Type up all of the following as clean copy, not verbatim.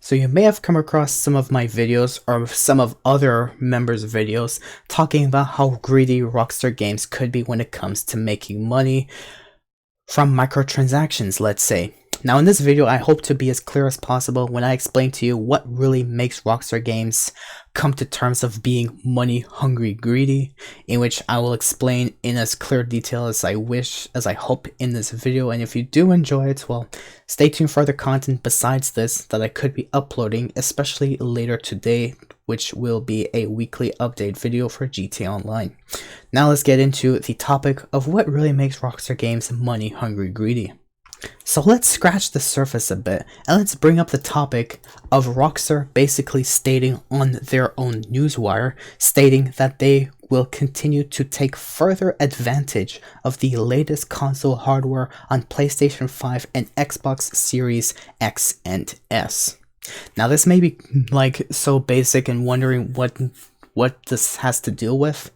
So you may have come across some of my videos or some of other members' videos talking about how greedy Rockstar Games could be when it comes to making money from microtransactions, let's say. Now in this video, I hope to be as clear as possible when I explain to you what really makes Rockstar Games come to terms of being money hungry greedy, in which I will explain in as clear detail as I hope in this video. And if you do enjoy it, well, stay tuned for other content besides this that I could be uploading, especially later today, which will be a weekly update video for GTA Online. Now let's get into the topic of what really makes Rockstar Games money hungry greedy. So let's scratch the surface a bit and let's bring up the topic of Rockstar basically stating on their own newswire, stating that they will continue to take further advantage of the latest console hardware on PlayStation 5 and Xbox Series X and S. Now this may be like so basic and wondering what this has to do with.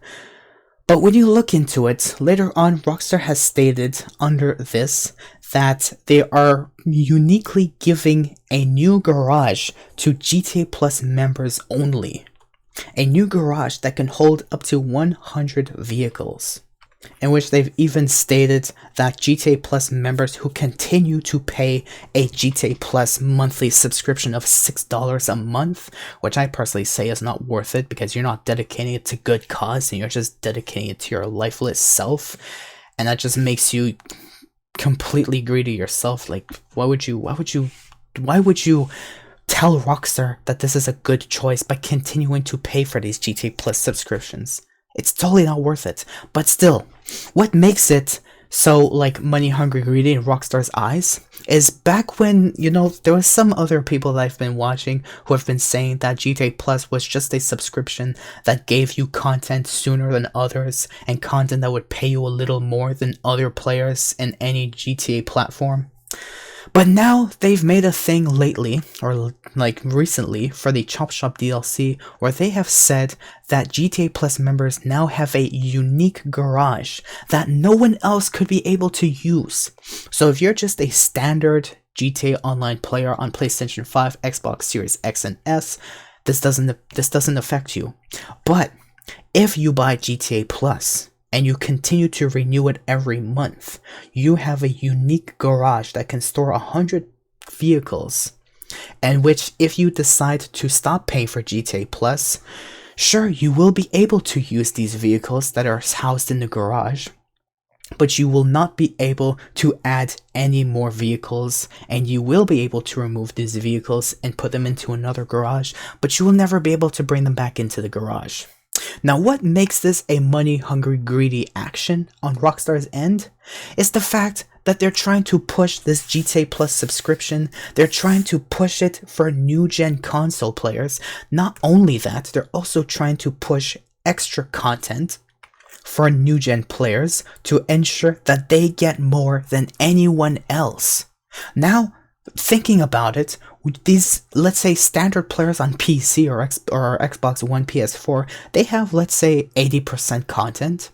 But when you look into it, later on Rockstar has stated under this that they are uniquely giving a new garage to GTA Plus members only. A new garage that can hold up to 100 vehicles. In which they've even stated that GTA Plus members who continue to pay a GTA Plus monthly subscription of $6 a month, which I personally say is not worth it because you're not dedicating it to good cause and you're just dedicating it to your lifeless self, and that just makes you completely greedy yourself. Like, why would you tell Rockstar that this is a good choice by continuing to pay for these GTA Plus subscriptions? It's totally not worth it. But still, what makes it so like money hungry greedy in Rockstar's eyes is back when, you know, there was some other people that I've been watching who have been saying that GTA Plus was just a subscription that gave you content sooner than others and content that would pay you a little more than other players in any GTA platform. But now they've made a thing lately, or like recently, for the Chop Shop DLC, where they have said that GTA Plus members now have a unique garage that no one else could be able to use. So if you're just a standard GTA Online player on PlayStation 5, Xbox Series X and S, this doesn't affect you. But if you buy GTA Plus, and you continue to renew it every month, you have a unique garage that can store 100 vehicles, and which if you decide to stop paying for GTA Plus, sure, you will be able to use these vehicles that are housed in the garage, but you will not be able to add any more vehicles, and you will be able to remove these vehicles and put them into another garage, but you will never be able to bring them back into the garage. Now, what makes this a money-hungry, greedy action on Rockstar's end is the fact that they're trying to push this GTA Plus subscription. They're trying to push it for new-gen console players. Not only that, they're also trying to push extra content for new-gen players to ensure that they get more than anyone else. Now, thinking about it, these, let's say, standard players on PC or Xbox One, PS4, they have, let's say, 80% content,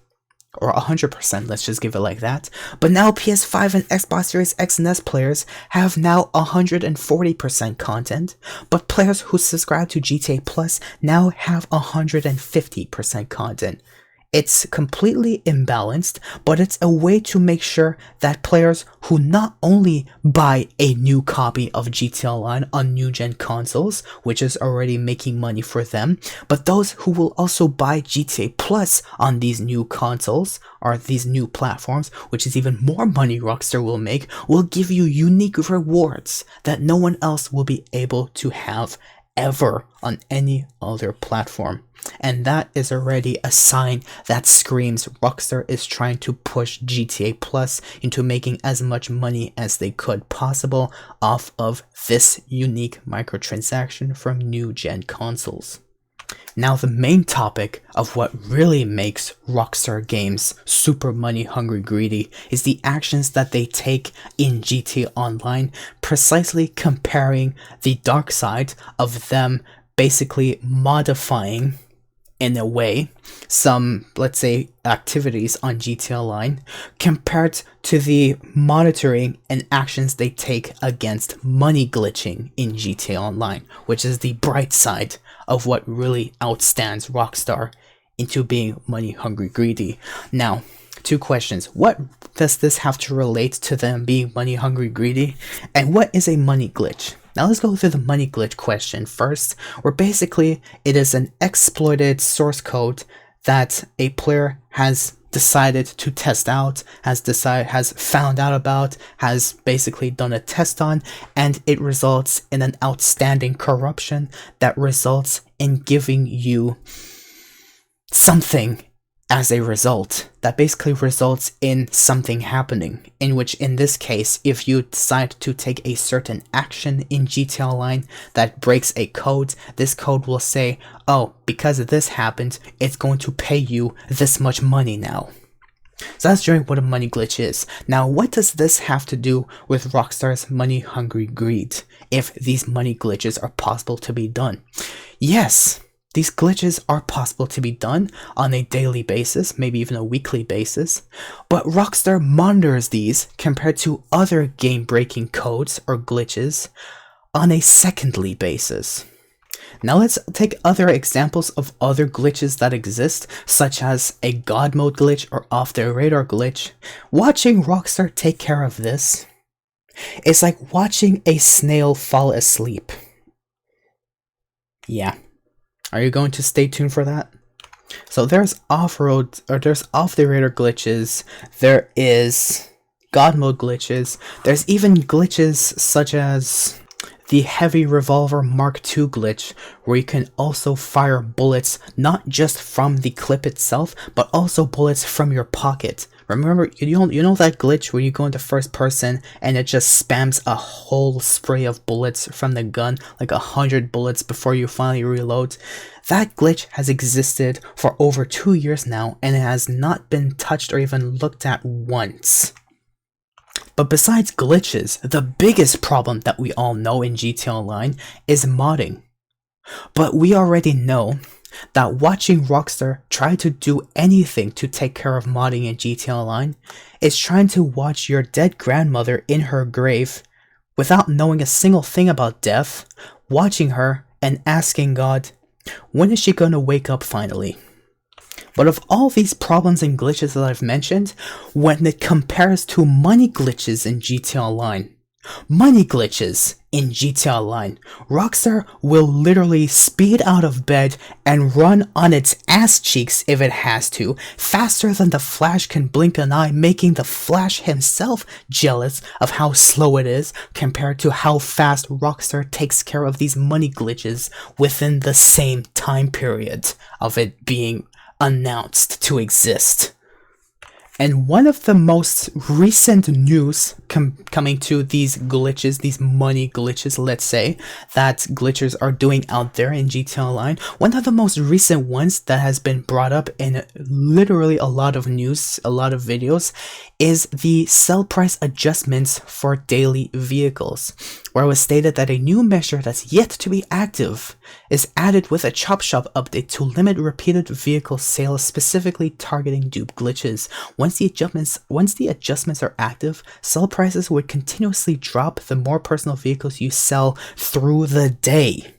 or 100%, let's just give it like that. But now PS5 and Xbox Series X and S players have now 140% content, but players who subscribe to GTA Plus now have 150% content. It's completely imbalanced, but it's a way to make sure that players who not only buy a new copy of GTA Online on new-gen consoles, which is already making money for them, but those who will also buy GTA Plus on these new consoles or these new platforms, which is even more money Rockstar will make, will give you unique rewards that no one else will be able to have ever on any other platform. And that is already a sign that screams Rockstar is trying to push GTA Plus into making as much money as they could possible off of this unique microtransaction from new-gen consoles. Now, the main topic of what really makes Rockstar Games super money hungry greedy is the actions that they take in GTA Online, precisely comparing the dark side of them basically modifying in a way, some, let's say, activities on GTA Online compared to the monitoring and actions they take against money glitching in GTA Online, which is the bright side of what really outstands Rockstar into being money hungry greedy. Now, two questions. What does this have to relate to them being money hungry greedy? And what is a money glitch? Now let's go through the money glitch question first, where basically it is an exploited source code that a player has decided to test out, has found out about, has basically done a test on, and it results in an outstanding corruption that results in giving you something as a result that basically results in something happening, in which in this case, if you decide to take a certain action in GTA Online that breaks a code, this code will say, oh, because this happened, it's going to pay you this much money now. So that's generally what a money glitch is. Now, what does this have to do with Rockstar's money hungry greed, if these money glitches are possible to be done? Yes, these glitches are possible to be done on a daily basis, maybe even a weekly basis, but Rockstar monitors these compared to other game-breaking codes or glitches on a secondly basis. Now let's take other examples of other glitches that exist, such as a God mode glitch or off the radar glitch. Watching Rockstar take care of this is like watching a snail fall asleep. Yeah. Are you going to stay tuned for that? So there's off-road, or there's off-the-radar glitches, there is God mode glitches, there's even glitches such as the Heavy Revolver Mark II glitch, where you can also fire bullets not just from the clip itself, but also bullets from your pocket. Remember, you know that glitch where you go into first person and it just spams a whole spray of bullets from the gun, like 100 bullets before you finally reload? That glitch has existed for over 2 years now, and it has not been touched or even looked at once. But besides glitches, the biggest problem that we all know in GTA Online is modding. But we already know that watching Rockstar try to do anything to take care of modding in GTA Online is trying to watch your dead grandmother in her grave without knowing a single thing about death, watching her and asking God, when is she gonna wake up finally? But of all these problems and glitches that I've mentioned, when it compares to money glitches in GTA Online, Rockstar will literally speed out of bed and run on its ass cheeks if it has to, faster than the Flash can blink an eye, making the Flash himself jealous of how slow it is compared to how fast Rockstar takes care of these money glitches within the same time period of it being announced to exist. And one of the most recent news coming to these glitches, these money glitches, let's say, that glitchers are doing out there in GTA Online, one of the most recent ones that has been brought up in literally a lot of news, a lot of videos, is the sell price adjustments for daily vehicles, where it was stated that a new measure that's yet to be active is added with a Chop Shop update to limit repeated vehicle sales, specifically targeting dupe glitches. Once the adjustments are active, sell prices would continuously drop the more personal vehicles you sell through the day.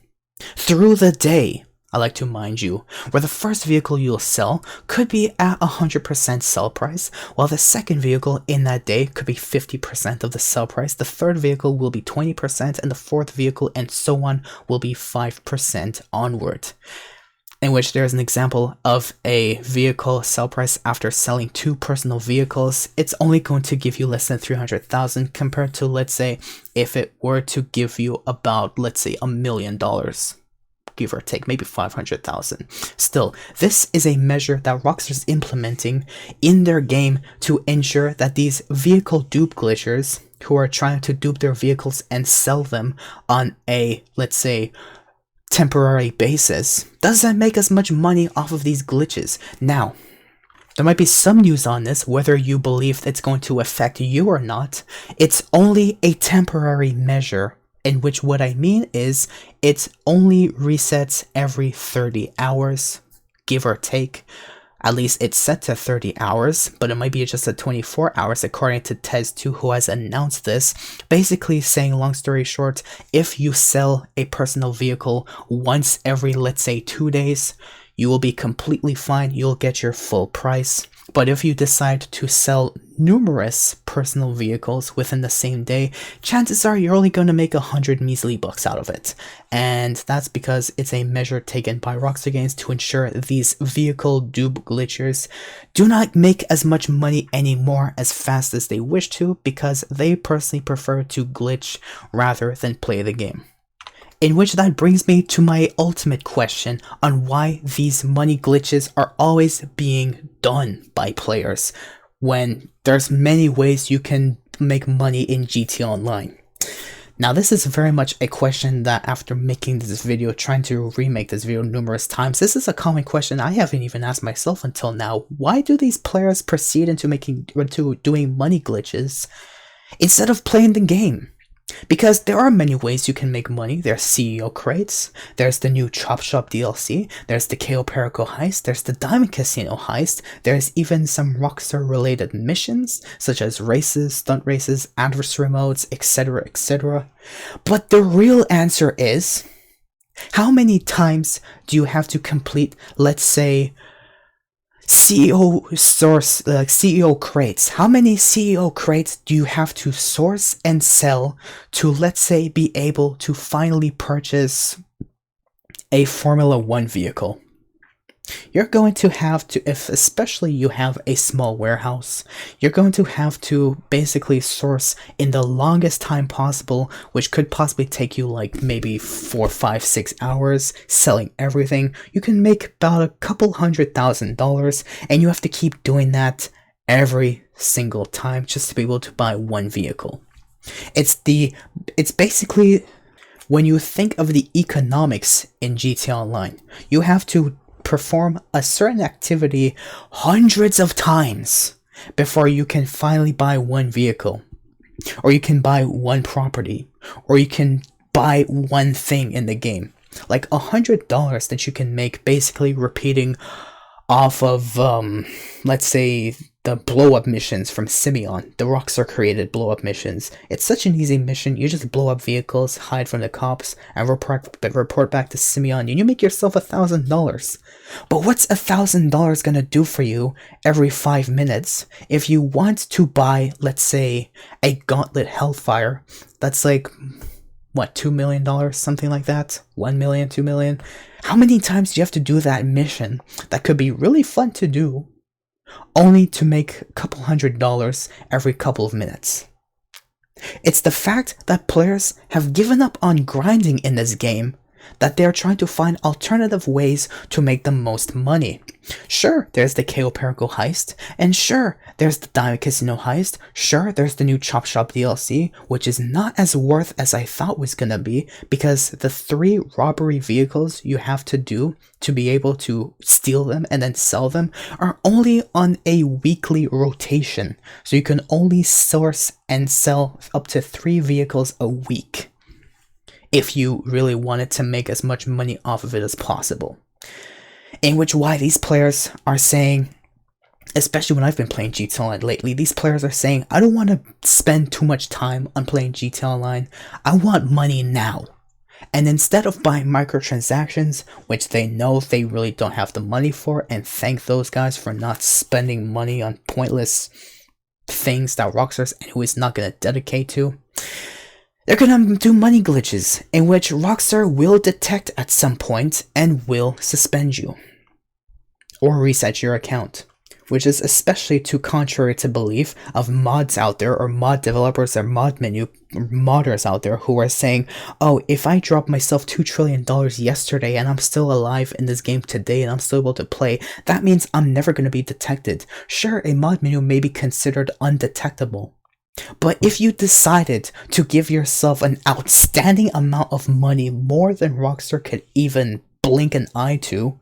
I like to mind you, where the first vehicle you'll sell could be at 100% sell price, while the second vehicle in that day could be 50% of the sell price, the third vehicle will be 20%, and the fourth vehicle and so on will be 5% onward. In which there's an example of a vehicle sell price after selling 2 personal vehicles. It's only going to give you less than 300,000 compared to, let's say, if it were to give you about, let's say, $1 million. Give or take, maybe 500,000. Still, this is a measure that Rockstar's implementing in their game to ensure that these vehicle dupe glitchers who are trying to dupe their vehicles and sell them on a, let's say, temporary basis, doesn't make as much money off of these glitches. Now, there might be some news on this, whether you believe it's going to affect you or not. It's only a temporary measure, in which what I mean is it only resets every 30 hours. give or take. At least it's set to 30 hours, but it might be just at 24 hours according to Tez2, who has announced this. Basically saying, long story short, if you sell a personal vehicle once every, let's say, 2 days, you will be completely fine, you'll get your full price. But if you decide to sell numerous personal vehicles within the same day, chances are you're only going to make 100 measly bucks out of it. And that's because it's a measure taken by Rockstar Games to ensure these vehicle dupe glitchers do not make as much money anymore as fast as they wish to, because they personally prefer to glitch rather than play the game. In which that brings me to my ultimate question on why these money glitches are always being done by players when there's many ways you can make money in GTA Online. Now this is very much a question that after making this video, trying to remake this video numerous times, this is a common question I haven't even asked myself until now. Why do these players proceed into doing money glitches instead of playing the game? Because there are many ways you can make money. There's CEO crates, there's the new Chop Shop DLC, there's the KO Perico heist, there's the Diamond Casino heist, there's even some Rockstar related missions, such as races, stunt races, adversary modes, etc, etc. But the real answer is, how many times do you have to complete, let's say, CEO crates? How many CEO crates do you have to source and sell to, let's say, be able to finally purchase a Formula 1 vehicle? You're going to have to, if especially you have a small warehouse, you're going to have to basically source in the longest time possible, which could possibly take you like maybe 4, 5, 6 hours selling everything. You can make about a couple $100,000, and you have to keep doing that every single time just to be able to buy one vehicle. It's basically, when you think of the economics in GTA Online, you have to perform a certain activity hundreds of times before you can finally buy one vehicle, or you can buy one property, or you can buy one thing in the game. Like $100 that you can make basically repeating off of, let's say, the blow-up missions from Simeon, the Rockstar created blow-up missions. It's such an easy mission. You just blow up vehicles, hide from the cops, and report back to Simeon, and you make yourself $1,000. But what's $1,000 gonna do for you every 5 minutes if you want to buy, let's say, a Gauntlet Hellfire? That's like, what, $2 million, something like that? 1 million, 2 million? How many times do you have to do that mission that could be really fun to do, only to make a couple $100 every couple of minutes? It's the fact that players have given up on grinding in this game, that they're trying to find alternative ways to make the most money. Sure, there's the KO Perico heist, and sure, there's the Diamond Casino heist, sure, there's the new Chop Shop DLC, which is not as worth as I thought was gonna be, because the 3 robbery vehicles you have to do to be able to steal them and then sell them are only on a weekly rotation, so you can only source and sell up to 3 vehicles a week if you really wanted to make as much money off of it as possible. In which why these players are saying, especially when I've been playing GTA Online lately, these players are saying, I don't want to spend too much time on playing GTA Online, I want money now. And instead of buying microtransactions, which they know they really don't have the money for, and thank those guys for not spending money on pointless things that Rockstar's who is not going to dedicate to, they're gonna do money glitches, in which Rockstar will detect at some point and will suspend you, or reset your account, which is especially too contrary to belief of mods out there, or mod developers or modders out there who are saying, oh, if I drop myself $2 trillion yesterday and I'm still alive in this game today and I'm still able to play, that means I'm never going to be detected. Sure, a mod menu may be considered undetectable, but if you decided to give yourself an outstanding amount of money, more than Rockstar could even blink an eye to,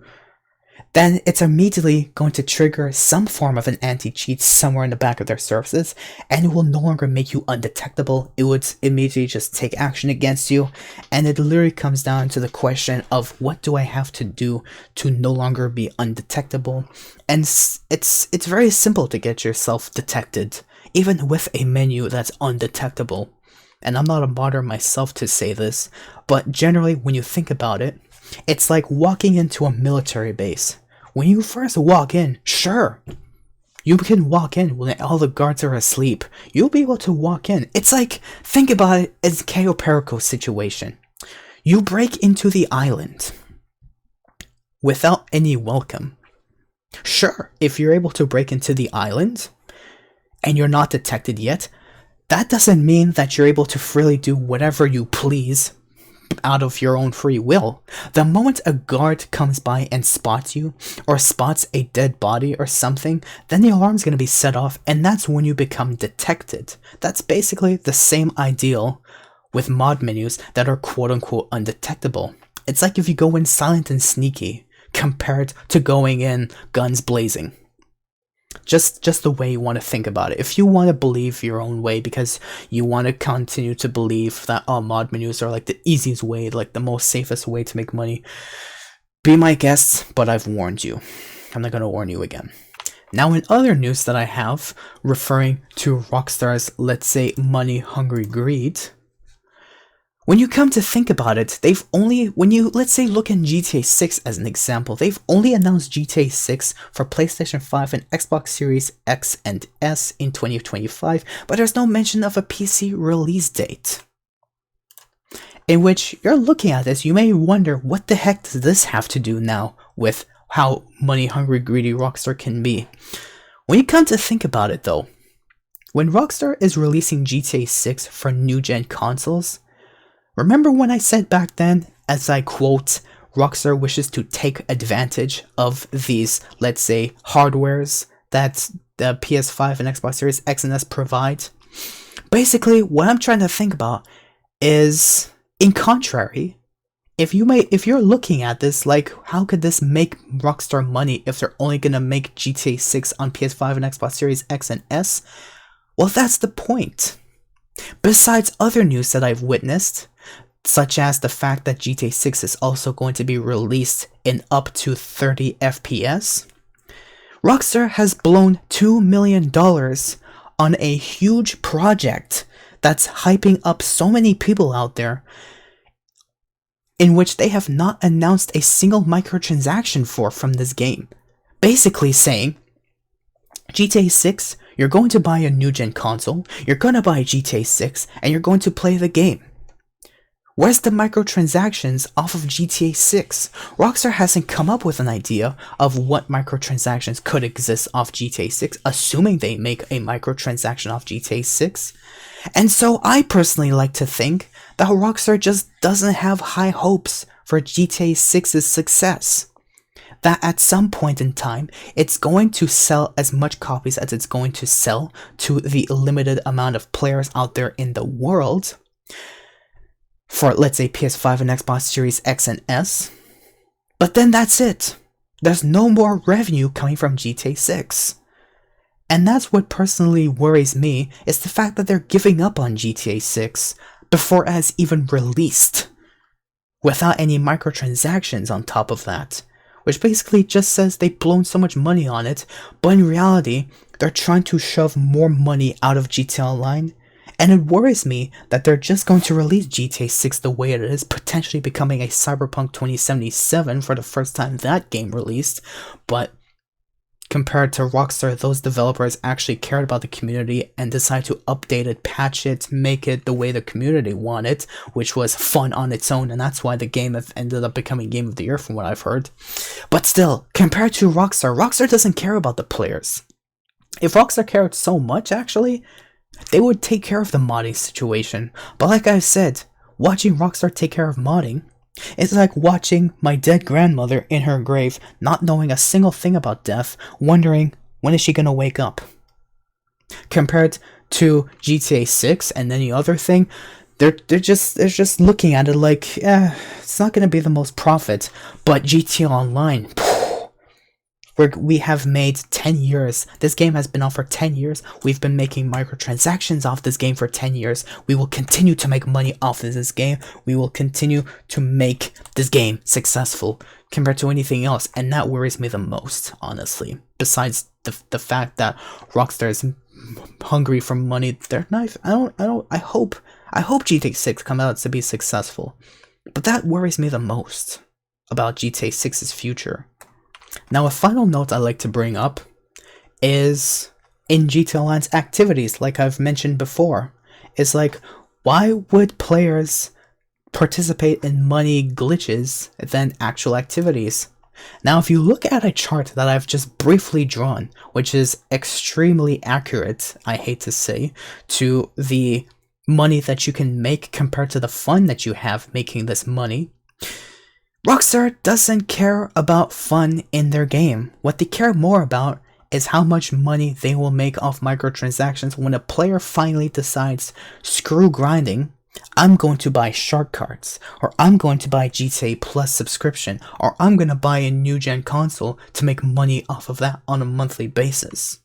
then it's immediately going to trigger some form of an anti-cheat somewhere in the back of their services, and it will no longer make you undetectable. It would immediately just take action against you, and it literally comes down to the question of what do I have to do to no longer be undetectable. And it's very simple to get yourself detected, even with a menu that's undetectable. And I'm not a modder myself to say this, but generally when you think about it, it's like walking into a military base. When you first walk in, sure, you can walk in when all the guards are asleep. You'll be able to walk in. It's like, think about it as Cayo Perico's situation. You break into the island without any welcome. Sure, if you're able to break into the island and you're not detected yet, that doesn't mean that you're able to freely do whatever you please out of your own free will. The moment a guard comes by and spots you, or spots a dead body or something, then the alarm's going to be set off, and that's when you become detected. That's basically the same ideal with mod menus that are quote-unquote undetectable. It's like if you go in silent and sneaky, compared to going in guns blazing. Just the way you want to think about it. If you want to believe your own way because you want to continue to believe that mod menus are like the easiest way, like the most safest way to make money, be my guest, but I've warned you. I'm not going to warn you again. Now, in other news that I have referring to Rockstar's, let's say, money-hungry greed, when you come to think about it, when you, let's say, look in GTA 6 as an example, they've only announced GTA 6 for PlayStation 5 and Xbox Series X and S in 2025, but there's no mention of a PC release date. In which you're looking at this, you may wonder, what the heck does this have to do now with how money-hungry, greedy Rockstar can be? When you come to think about it though, when Rockstar is releasing GTA 6 for new-gen consoles, remember when I said back then, as I quote, Rockstar wishes to take advantage of these, let's say, hardwares that the PS5 and Xbox Series X and S provide? Basically, what I'm trying to think about is, in contrary, if you're looking at this like, how could this make Rockstar money if they're only gonna make GTA 6 on PS5 and Xbox Series X and S? Well, that's the point. Besides other news that I've witnessed, such as the fact that GTA 6 is also going to be released in up to 30 FPS, Rockstar has blown $2 million on a huge project that's hyping up so many people out there, in which they have not announced a single microtransaction from this game. Basically saying, GTA 6, you're going to buy a new-gen console, you're going to buy GTA 6, and you're going to play the game. Where's the microtransactions off of GTA 6? Rockstar hasn't come up with an idea of what microtransactions could exist off GTA 6, assuming they make a microtransaction off GTA 6. And so I personally like to think that Rockstar just doesn't have high hopes for GTA 6's success. That at some point in time, it's going to sell as much copies as it's going to sell to the limited amount of players out there in the world, for, let's say, PS5 and Xbox Series X and S. But then that's it. There's no more revenue coming from GTA 6. And that's what personally worries me, is the fact that they're giving up on GTA 6 before it has even released, without any microtransactions on top of that. Which basically just says they've blown so much money on it, but in reality, they're trying to shove more money out of GTA Online. And it worries me that they're just going to release GTA 6 the way it is, potentially becoming a Cyberpunk 2077 for the first time that game released. But compared to Rockstar, those developers actually cared about the community and decided to update it, patch it, make it the way the community wanted, which was fun on its own, and that's why the game ended up becoming Game of the Year from what I've heard. But still, compared to Rockstar, Rockstar doesn't care about the players. If Rockstar cared so much, actually, they would take care of the modding situation. But like I said, watching Rockstar take care of modding is like watching my dead grandmother in her grave, not knowing a single thing about death, wondering when is she gonna wake up. Compared to GTA 6 and any other thing, they're just looking at it like, it's not gonna be the most profit, but GTA Online, We have made 10 years. This game has been out for 10 years. We've been making microtransactions off this game for 10 years. We will continue to make money off of this game. We will continue to make this game successful compared to anything else. And that worries me the most, honestly. Besides the fact that Rockstar is hungry for money. They're not. I hope GTA 6 comes out to be successful. But that worries me the most about GTA 6's future. Now, a final note I'd like to bring up is in GTA Online's activities, like I've mentioned before, is like, why would players participate in money glitches than actual activities? Now, if you look at a chart that I've just briefly drawn, which is extremely accurate, I hate to say, to the money that you can make compared to the fun that you have making this money, Rockstar doesn't care about fun in their game. What they care more about is how much money they will make off microtransactions when a player finally decides, screw grinding, I'm going to buy shark cards, or I'm going to buy GTA Plus subscription, or I'm going to buy a new gen console to make money off of that on a monthly basis.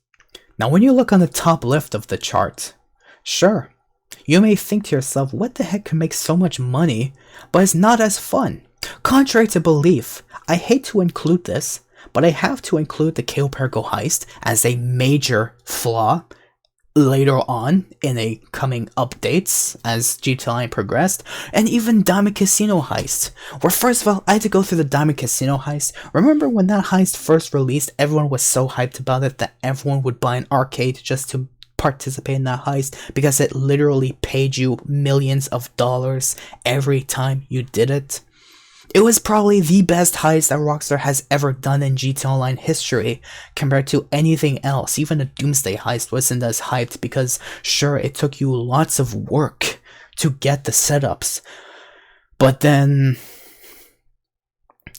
Now, when you look on the top left of the chart, sure, you may think to yourself, what the heck can make so much money, but it's not as fun. Contrary to belief, I hate to include this, but I have to include the Cayo heist as a major flaw later on in a coming updates as GTA Online progressed, and even Diamond Casino heist, where first of all, I had to go through the Diamond Casino heist. Remember when that heist first released, everyone was so hyped about it that everyone would buy an arcade just to participate in that heist because it literally paid you millions of dollars every time you did it. It was probably the best heist that Rockstar has ever done in GTA Online history compared to anything else. Even a Doomsday heist wasn't as hyped because, sure, it took you lots of work to get the setups. But then,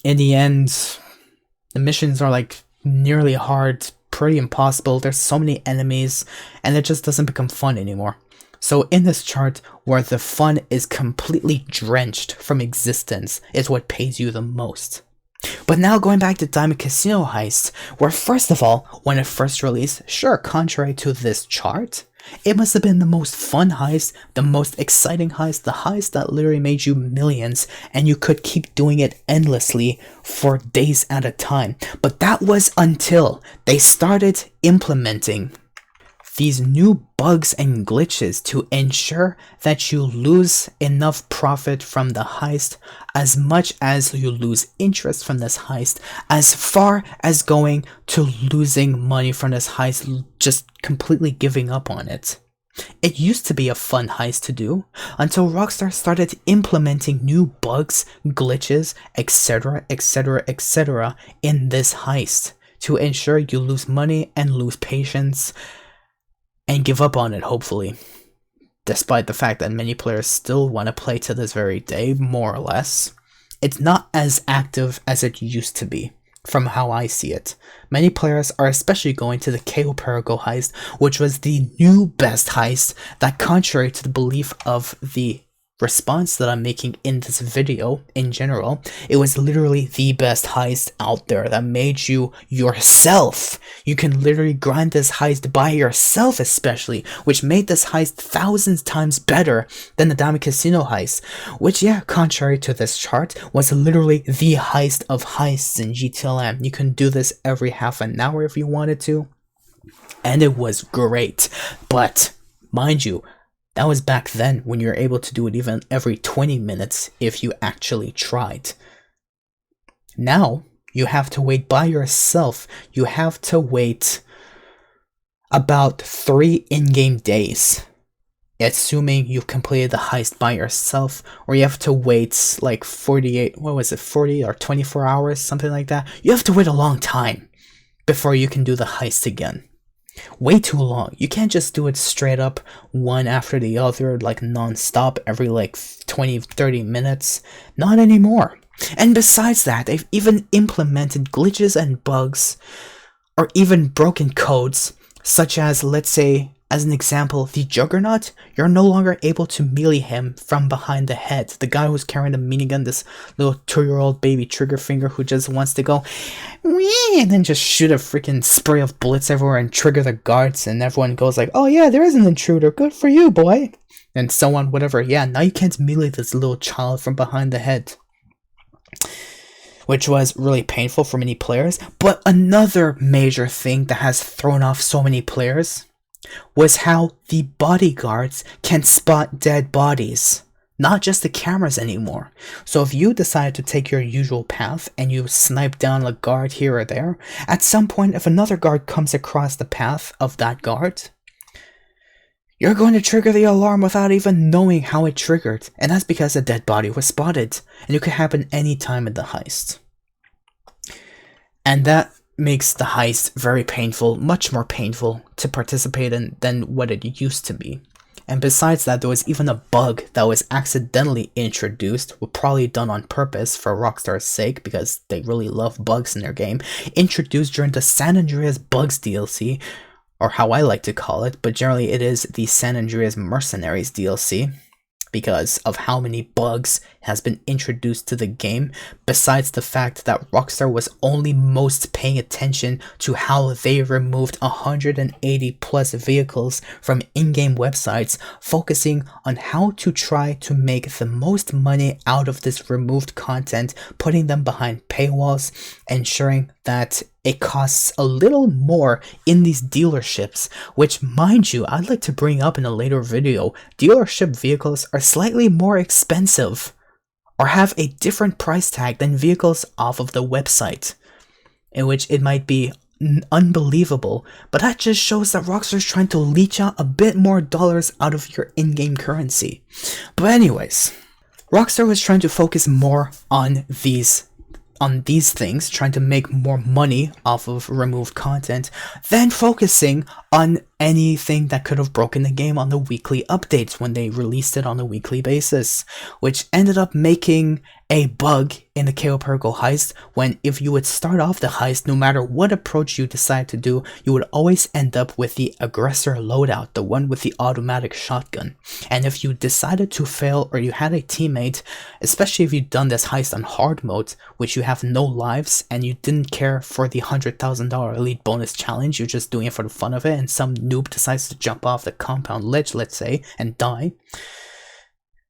in the end, the missions are like nearly hard, pretty impossible. There's so many enemies, and it just doesn't become fun anymore. So in this chart, where the fun is completely drenched from existence is what pays you the most. But now going back to Diamond Casino heist, where first of all, when it first released, sure, contrary to this chart, it must have been the most fun heist, the most exciting heist, the heist that literally made you millions, and you could keep doing it endlessly for days at a time. But that was until they started implementing these new bugs and glitches to ensure that you lose enough profit from the heist as much as you lose interest from this heist, as far as going to losing money from this heist, just completely giving up on it. It used to be a fun heist to do until Rockstar started implementing new bugs, glitches, etc, etc, etc in this heist to ensure you lose money and lose patience and give up on it, hopefully. Despite the fact that many players still want to play to this very day, more or less. It's not as active as it used to be, from how I see it. Many players are especially going to the Cayo heist, which was the new best heist that, contrary to the belief of the response that I'm making in this video in general, it was literally the best heist out there that made you yourself. You can literally grind this heist by yourself, especially, which made this heist thousands times better than the Diamond Casino heist, which, yeah, contrary to this chart, was literally the heist of heists in GTA Online. You can do this every half an hour if you wanted to, and it was great. But mind you, that was back then when you were able to do it even every 20 minutes if you actually tried. Now, you have to wait by yourself. You have to wait about 3 in-game days, assuming you've completed the heist by yourself, or you have to wait like 40 or 24 hours, something like that. You have to wait a long time before you can do the heist again. Way too long. You can't just do it straight up one after the other, like non-stop every like 20-30 minutes. Not anymore. And besides that, they've even implemented glitches and bugs, or even broken codes, such as, let's say, as an example, the Juggernaut, you're no longer able to melee him from behind the head. The guy who's carrying the minigun, this little 2-year-old baby trigger finger who just wants to go, wee, and then just shoot a freaking spray of bullets everywhere and trigger the guards, and everyone goes like, oh yeah, there is an intruder, good for you, boy, and so on, whatever. Yeah, now you can't melee this little child from behind the head, which was really painful for many players. But another major thing that has thrown off so many players was how the bodyguards can spot dead bodies, not just the cameras anymore. So if you decide to take your usual path and you snipe down a guard here or there, at some point if another guard comes across the path of that guard, you're going to trigger the alarm without even knowing how it triggered, and that's because a dead body was spotted, and it could happen any time in the heist. And that makes the heist very painful, much more painful to participate in than what it used to be. And besides that, there was even a bug that was accidentally introduced, probably done on purpose for Rockstar's sake, because they really love bugs in their game, introduced during the San Andreas Bugs DLC, or how I like to call it, but generally it is the San Andreas Mercenaries DLC, because of how many bugs has been introduced to the game, besides the fact that Rockstar was only most paying attention to how they removed 180 plus vehicles from in-game websites, focusing on how to try to make the most money out of this removed content, putting them behind paywalls, ensuring that it costs a little more in these dealerships, which, mind you, I'd like to bring up in a later video. Dealership vehicles are slightly more expensive or have a different price tag than vehicles off of the website, in which it might be unbelievable, but that just shows that Rockstar's trying to leech out a bit more dollars out of your in-game currency. But anyways, Rockstar was trying to focus more on these things, trying to make more money off of removed content, than focusing on anything that could have broken the game on the weekly updates when they released it on a weekly basis, which ended up making a bug in the KO Perico heist, when if you would start off the heist, no matter what approach you decide to do, you would always end up with the aggressor loadout, the one with the automatic shotgun. And if you decided to fail, or you had a teammate, especially if you'd done this heist on hard mode, which you have no lives, and you didn't care for the $100,000 elite bonus challenge, you're just doing it for the fun of it, and some noob decides to jump off the compound ledge, let's say, and die.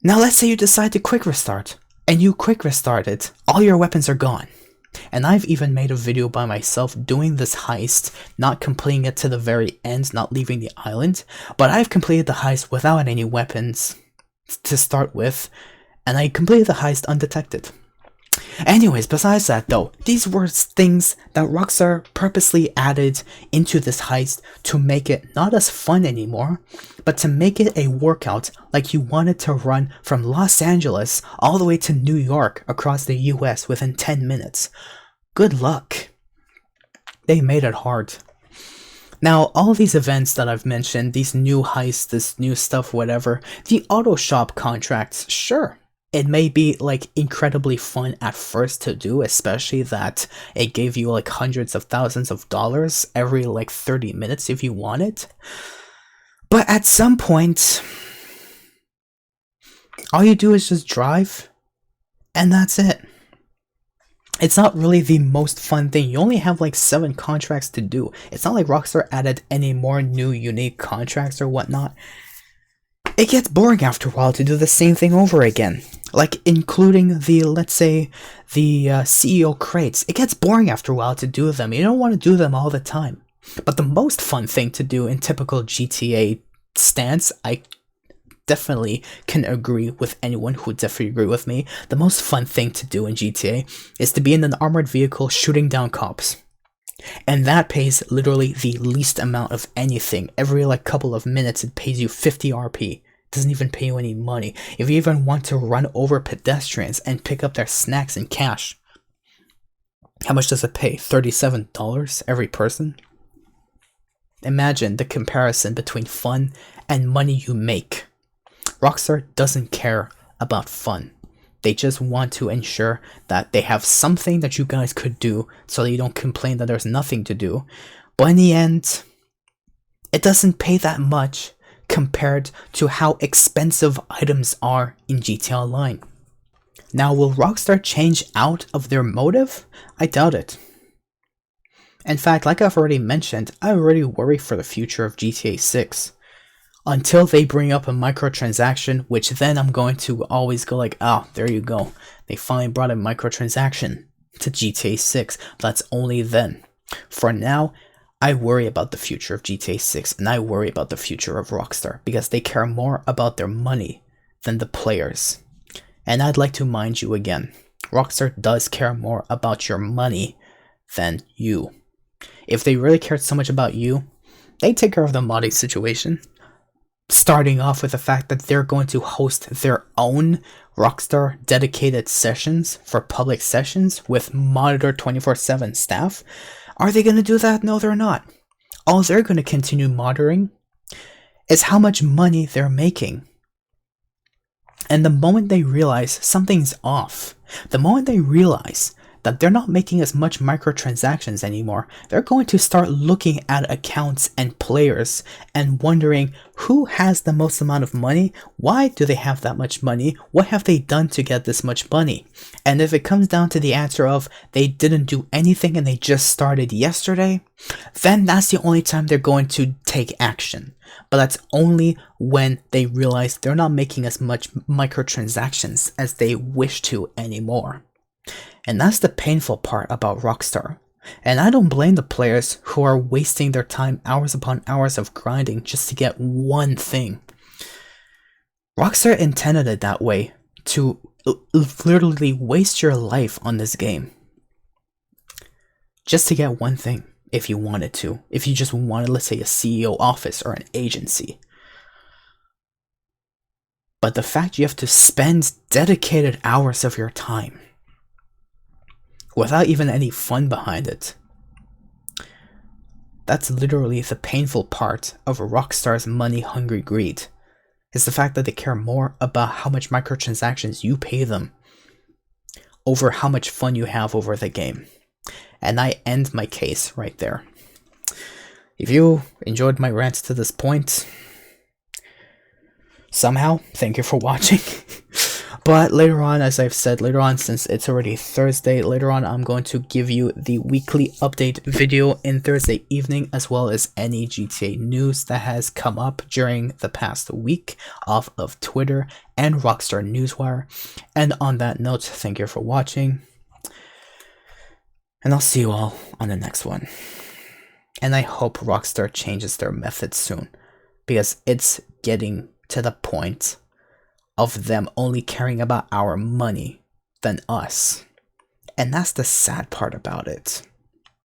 Now let's say you decide to quick restart, and you quick restart it, all your weapons are gone. And I've even made a video by myself doing this heist, not completing it to the very end, not leaving the island, but I've completed the heist without any weapons to start with, and I completed the heist undetected. Anyways, besides that though, these were things that Rockstar purposely added into this heist to make it not as fun anymore, but to make it a workout like you wanted to run from Los Angeles all the way to New York across the US within 10 minutes. Good luck. They made it hard. Now, all these events that I've mentioned, these new heists, this new stuff, whatever, the auto shop contracts, sure. It may be like incredibly fun at first to do, especially that it gave you like hundreds of thousands of dollars every like 30 minutes if you want it. But at some point, all you do is just drive, and that's it. It's not really the most fun thing. You only have like 7 contracts to do. It's not like Rockstar added any more new unique contracts or whatnot. It gets boring after a while to do the same thing over again. Like including the, let's say, the CEO crates. It gets boring after a while to do them. You don't want to do them all the time. But the most fun thing to do in typical GTA stance, I definitely can agree with anyone who would definitely agree with me. The most fun thing to do in GTA is to be in an armored vehicle shooting down cops. And that pays literally the least amount of anything. Every like couple of minutes it pays you 50 RP. It doesn't even pay you any money. If you even want to run over pedestrians and pick up their snacks and cash, how much does it pay? $37 every person? Imagine the comparison between fun and money you make. Rockstar doesn't care about fun. They just want to ensure that they have something that you guys could do so that you don't complain that there's nothing to do. But in the end, it doesn't pay that much compared to how expensive items are in GTA Online. Now, will Rockstar change out of their motive? I doubt it. In fact, like I've already mentioned, I already worry for the future of GTA 6. Until they bring up a microtransaction, which then I'm going to always go like, oh, there you go. They finally brought a microtransaction to GTA 6. That's only then. For now, I worry about the future of GTA 6, and I worry about the future of Rockstar, because they care more about their money than the players. And I'd like to mind you again, Rockstar does care more about your money than you. If they really cared so much about you, they'd take care of the modding situation. Starting off with the fact that they're going to host their own Rockstar dedicated sessions for public sessions with monitor 24/7 staff. Are they going to do that? No, they're not. All they're going to continue monitoring is how much money they're making. And the moment they realize something's off, the moment they realize that they're not making as much microtransactions anymore, they're going to start looking at accounts and players and wondering who has the most amount of money, why do they have that much money, what have they done to get this much money? And if it comes down to the answer of they didn't do anything and they just started yesterday, then that's the only time they're going to take action. But that's only when they realize they're not making as much microtransactions as they wish to anymore. And that's the painful part about Rockstar. And I don't blame the players who are wasting their time hours upon hours of grinding just to get one thing. Rockstar intended it that way, to literally waste your life on this game. Just to get one thing, if you wanted to. If you just wanted, let's say, a CEO office or an agency. But the fact you have to spend dedicated hours of your time without even any fun behind it. That's literally the painful part of Rockstar's money-hungry greed, is the fact that they care more about how much microtransactions you pay them over how much fun you have over the game. And I end my case right there. If you enjoyed my rant to this point, somehow, thank you for watching. But later on, as I've said, later on, since it's already Thursday, later on I'm going to give you the weekly update video in Thursday evening, as well as any GTA news that has come up during the past week off of Twitter and Rockstar Newswire. And on that note, thank you for watching, and I'll see you all on the next one. And I hope Rockstar changes their methods soon, because it's getting to the point of them only caring about our money than us. And that's the sad part about it.